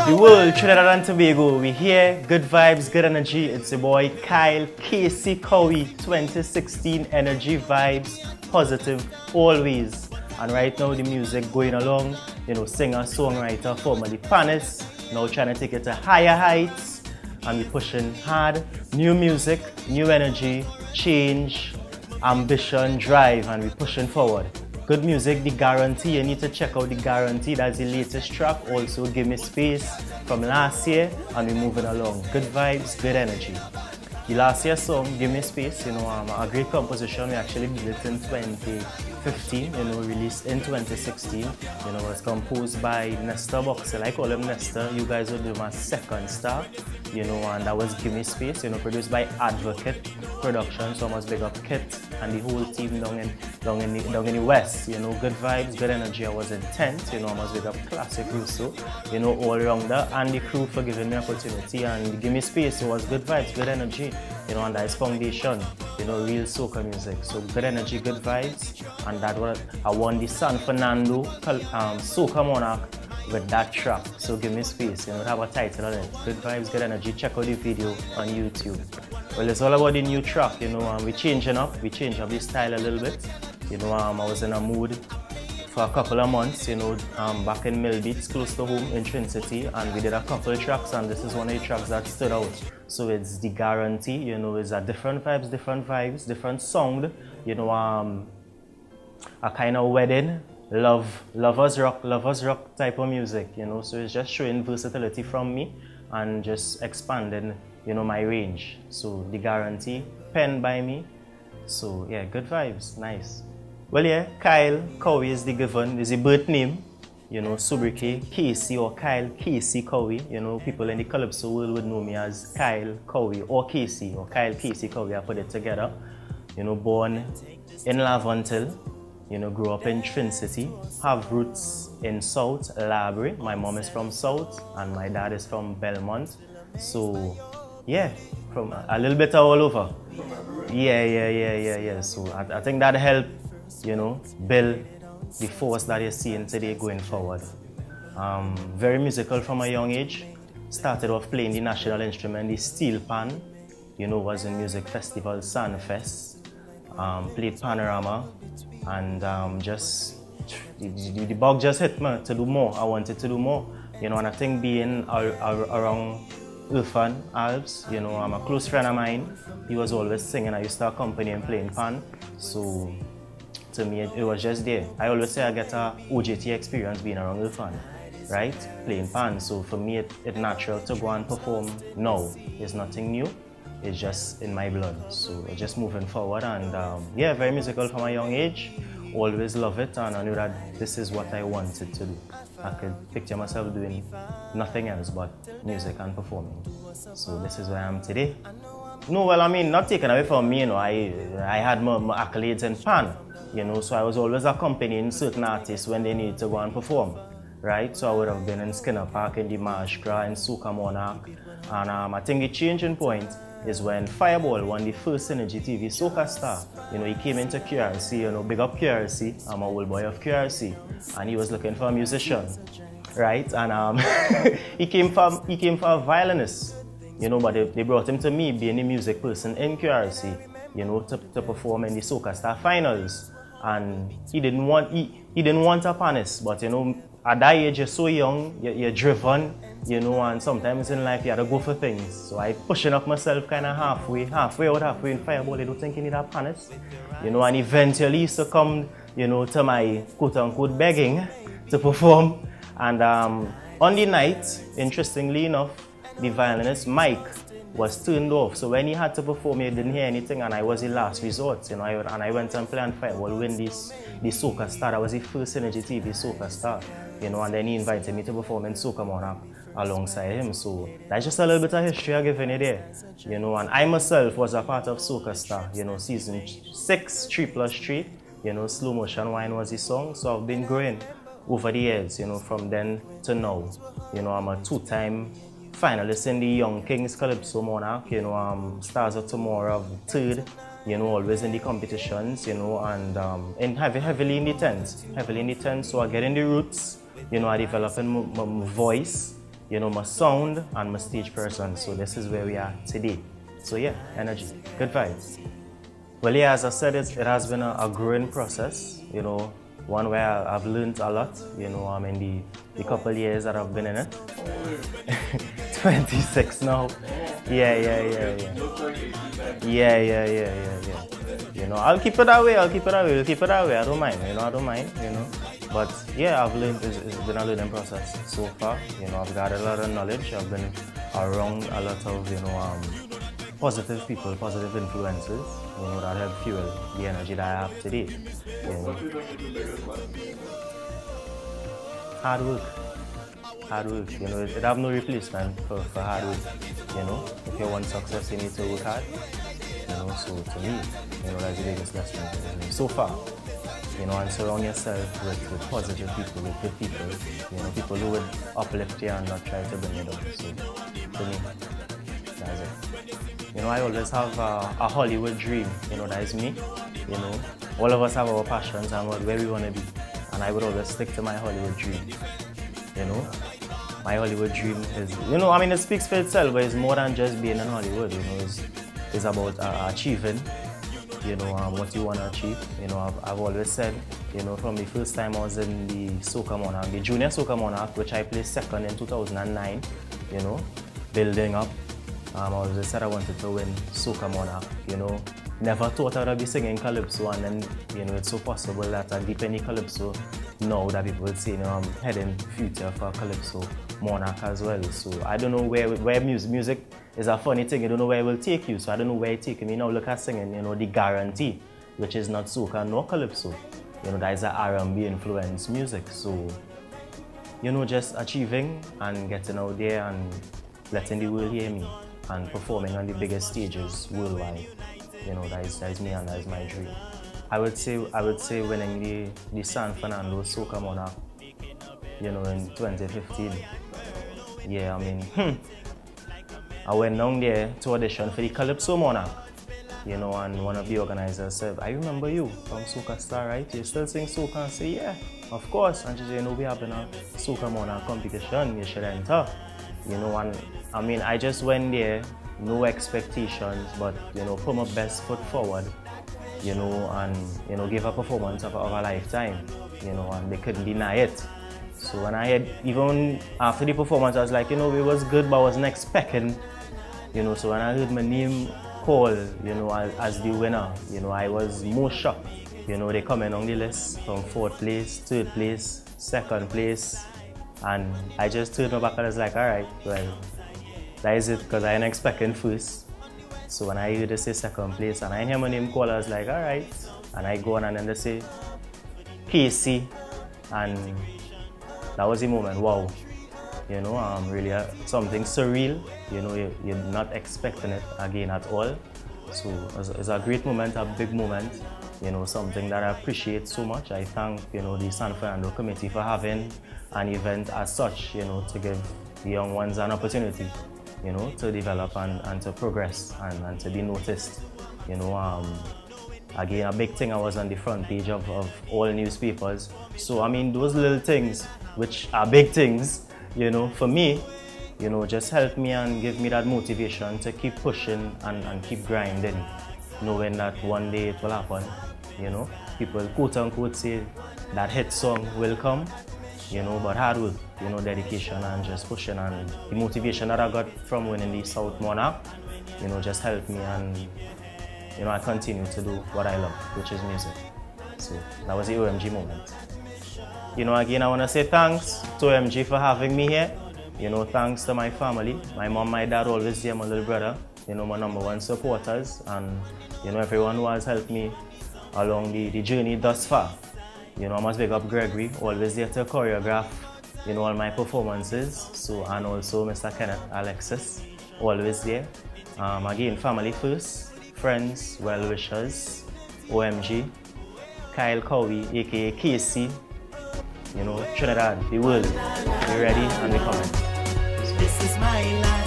The world, Trinidad and Tobago, we here, good vibes, good energy. It's your boy Kyle, Cowie, 2016 energy vibes, positive, always. And right now the music going along, singer, songwriter, formerly Panis, now trying to take it to higher heights. And we're pushing hard, new music, new energy, change, ambition, drive, and we're pushing forward. Good music, The Guarantee. You need to check out The Guarantee. That's the latest track. Also, Give Me Space from last year, and we're moving along. Good vibes, good energy. The last year's song, Give Me Space, a great composition. We actually did it in 2015, released in 2016. It was composed by Nestor Boxel. I call him Nestor. You guys will do my second star, and that was Give Me Space, produced by Advocate Production. So I must big up Kit and the whole team down in the West. Good vibes, good energy. I was intent. I must big up Classic Russo, all rounder, and the crew for giving me opportunity. And Give Me Space, it was good vibes, good energy. And that is foundation, real soca music. So good energy, good vibes, and that was I won the San Fernando Soca Monarch with that track. So Give Me Space, it have a title on it. Good vibes, good energy. Check out the video on YouTube. Well, it's all about the new track. We changing up the style a little bit. I was in a mood for a couple of months, back in Millbeats, close to home in Trinity, and we did a couple of tracks, and this is one of the tracks that stood out. So it's The Guarantee, it's a different vibes, different sound, a kind of wedding, lovers rock type of music, so it's just showing versatility from me and just expanding, my range. So The Guarantee, penned by me, so yeah, good vibes, nice. Well, yeah, Kyle Cowie is the given, is the birth name. Sobriquet, Casey or Kyle Cowie. People in the Calypso world would know me as Kyle Cowie or Casey or Kyle Cowie. I put it together. Born in Laventille. Grew up in Trinity. Have roots in South Labrie. My mom is from South and my dad is from Belmont. So, yeah, from a little bit all over. Yeah. So I think that helped. Build the force that you're seeing today going forward. Very musical from a young age. Started off playing the national instrument, the steel pan. Was in music festival Sanfest. Played panorama, and just the bug just hit me to do more. I wanted to do more. And I think being around Irfan Alps, I'm a close friend of mine. He was always singing. I used to accompany him playing pan. So to me, it was just there. I always say I get a OJT experience being around the fan, right? Playing pan. So for me, it's natural to go and perform now. It's nothing new. It's just in my blood. So just moving forward, and yeah, very musical from a young age. Always love it, and I knew that this is what I wanted to do. I could picture myself doing nothing else but music and performing. So this is where I am today. No, well, I mean, not taken away from me, I had my accolades in pan. So I was always accompanying certain artists when they need to go and perform, right? So I would have been in Skinner Park, in the Monarch, in Soca Monarch, and I think the changing point is when Fireball won the first Synergy TV Soca Star. He came into QRC, big up QRC, I'm a old boy of QRC, and he was looking for a musician, right? And he came for a violinist, but they brought him to me, being a music person in QRC, to perform in the Soca Star finals. And he didn't want a panis, but at that age you're so young, you're driven, and sometimes in life you have to go for things. So I pushing up myself kind of halfway in Fireball. They don't think you need a panis, and eventually used to come, to my quote-unquote begging to perform. And on the night, interestingly enough, the violinist Mike was turned off. So when he had to perform, he didn't hear anything, and I was the last resort, and I went and played on Fireball, win the Soca Star. I was the first Synergy TV Soca Star, and then he invited me to perform in Soca Monarch alongside him. So that's just a little bit of history I'm giving you there, and I myself was a part of Soca Star, season 6, 3+3, Slow Motion Wine was the song. So I've been growing over the years, from then to now. I'm a 2-time finalist in the Young Kings Calypso Monarch, Stars of Tomorrow, 3rd always in the competitions, and heavily in the tents. So I get in the roots, I developing my voice, my sound and my stage person. So this is where we are today. So yeah, energy, good vibes. Well, yeah, as I said, it has been a growing process, one where I've learned a lot, in the couple years that I've been in it. 26 now. Yeah. I'll keep it that way. We'll keep it that way. I don't mind. But yeah, I've learned. It's been a learning process so far. I've gathered a lot of knowledge. I've been around a lot of positive people, positive influences. That help fuel the energy that I have today. Hard work. It have no replacement for hard work. If you want success, you need to work hard. So to me, that's the biggest lesson so far. And surround yourself with positive people, with good people. People who would uplift you and not try to bring you down. So to me, that's it. I always have a Hollywood dream. That is me. All of us have our passions and where we want to be. And I would always stick to my Hollywood dream. My Hollywood dream is, it speaks for itself, but it's more than just being in Hollywood. It's about achieving, what you want to achieve. I've always said, from the first time I was in the Soca Monarch, the Junior Soca Monarch, which I placed second in 2009, building up. I always said I wanted to win Soca Monarch, Never thought I would be singing Calypso, and then, it's so possible that I deep in the Calypso now that people would say, I'm heading future for Calypso Monarch as well. So I don't know where music is a funny thing. You don't know where it will take you. So I don't know where it's taking me now. Look at singing, the Guarantee, which is not Soca nor Calypso. That is a R&B influenced music. So, just achieving and getting out there and letting the world hear me and performing on the biggest stages worldwide. That is me and that is my dream. I would say winning the San Fernando Soca Monarch, in 2015. Yeah, I went down there to audition for the Calypso Monarch, and one of the organizers said, I remember you from Soca Star, right? You still sing Soca? I say, yeah, of course. And she said, we having a Soca Monarch competition, you should enter. And I just went there, no expectations, but put my best foot forward, and give a performance of a lifetime, and they couldn't deny it. So when I had, even after the performance, I was like, it was good, but I wasn't expecting, so when I heard my name called, as the winner, I was more shocked. They coming on the list from 4th place, 3rd place, 2nd place, and I just turned my back and I was like, all right, well, that is it, because I ain't expecting first. So when I heard they say 2nd place and I hear my name called, I was like, all right. And I go on and then they say, Casey. And that was the moment, wow. Really something surreal. You're not expecting it again at all. So it's a great moment, a big moment. Something that I appreciate so much. I thank, the San Fernando committee for having an event as such, to give the young ones an opportunity. To develop and to progress and to be noticed. Again, a big thing, I was on the front page of all newspapers. So, those little things, which are big things, for me, just help me and give me that motivation to keep pushing and keep grinding, knowing that one day it will happen. People quote unquote say that hit song will come. But hard work, dedication and just pushing, and the motivation that I got from winning the South Monarch, just helped me, and I continue to do what I love, which is music. So that was the OMG moment. Again, I want to say thanks to OMG for having me here. Thanks to my family, my mom, my dad, always there, my little brother, my #1 supporters, and everyone who has helped me along the journey thus far. I must big up Gregory, always there to choreograph, all my performances. So, and also Mr. Kenneth Alexis, always there. Again, family first, friends, well-wishers, OMG, Kyle Cowie, aka Casey, Trinidad, the world. Be ready and be coming. This is my life.